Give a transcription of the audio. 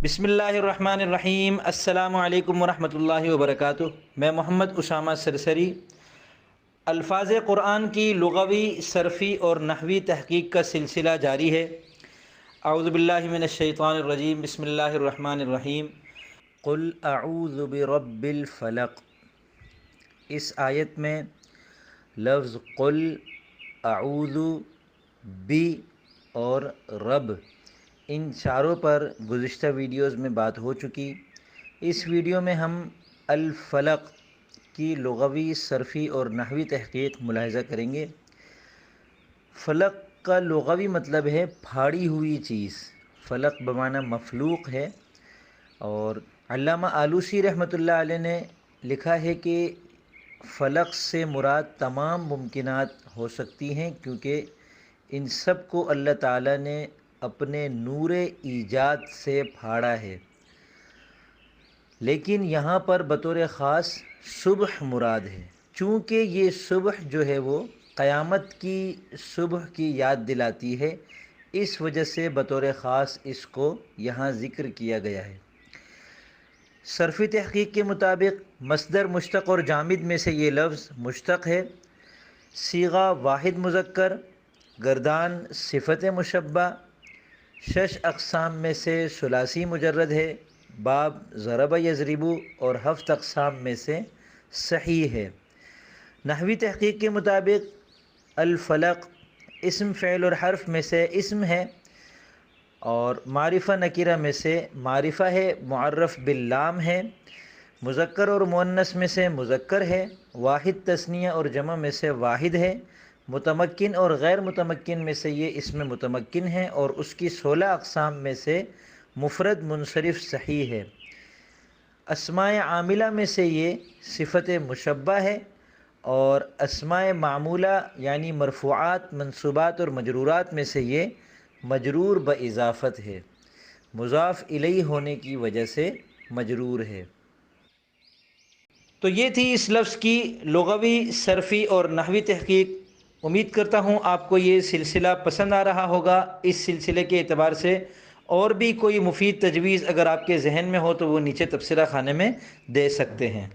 بسم اللہ الرحمن الرحیم۔ السلام علیکم ورحمۃ اللہ وبرکاتہ۔ میں محمد اسامہ سرسری۔ الفاظ قرآن کی لغوی، صرفی اور نحوی تحقیق کا سلسلہ جاری ہے۔ اعوذ باللہ من الشیطان الرجیم، بسم اللہ الرحمن الرحیم۔ قل اعوذ برب الفلق۔ اس آیت میں لفظ قل، اعوذ، بی اور رب، ان چاروں پر گزشتہ ویڈیوز میں بات ہو چکی۔ اس ویڈیو میں ہم الفلق کی لغوی، صرفی اور نحوی تحقیق ملاحظہ کریں گے۔ فلق کا لغوی مطلب ہے پھاڑی ہوئی چیز۔ فلق بمعنی مفلوق ہے، اور علامہ آلوسی رحمۃ اللہ علیہ نے لکھا ہے کہ فلق سے مراد تمام ممکنات ہو سکتی ہیں، کیونکہ ان سب کو اللہ تعالیٰ نے اپنے نور ایجاد سے پھاڑا ہے۔ لیکن یہاں پر بطور خاص صبح مراد ہے، چونکہ یہ صبح جو ہے وہ قیامت کی صبح کی یاد دلاتی ہے، اس وجہ سے بطور خاص اس کو یہاں ذکر کیا گیا ہے۔ صرفی تحقیق کے مطابق مصدر مشتق اور جامد میں سے یہ لفظ مشتق ہے۔ صیغہ واحد مذکر، گردان صفت مشبہ، 6 اقسام میں سے ثلاثی مجرد ہے، باب ضرب یضرب، اور 7 اقسام میں سے صحیح ہے۔ نحوی تحقیق کے مطابق الفلق اسم، فعل اور حرف میں سے اسم ہے، اور معرفہ نکرہ میں سے معرفہ ہے، معرف باللام ہے، مذکر اور مؤنث میں سے مذکر ہے، واحد تثنیہ اور جمع میں سے واحد ہے، متمکن اور غیر متمکن میں سے یہ اسم متمکن ہے، اور اس کی 16 اقسام میں سے مفرد منصرف صحیح ہے۔ اسماء عاملہ میں سے یہ صفت مشبہ ہے، اور اسماء معمولہ یعنی مرفوعات، منصوبات اور مجرورات میں سے یہ مجرور باضافت ہے، مضاف الیہ ہونے کی وجہ سے مجرور ہے۔ تو یہ تھی اس لفظ کی لغوی، صرفی اور نحوی تحقیق۔ امید کرتا ہوں آپ کو یہ سلسلہ پسند آ رہا ہوگا۔ اس سلسلے کے اعتبار سے اور بھی کوئی مفید تجویز اگر آپ کے ذہن میں ہو تو وہ نیچے تبصرہ خانے میں دے سکتے ہیں۔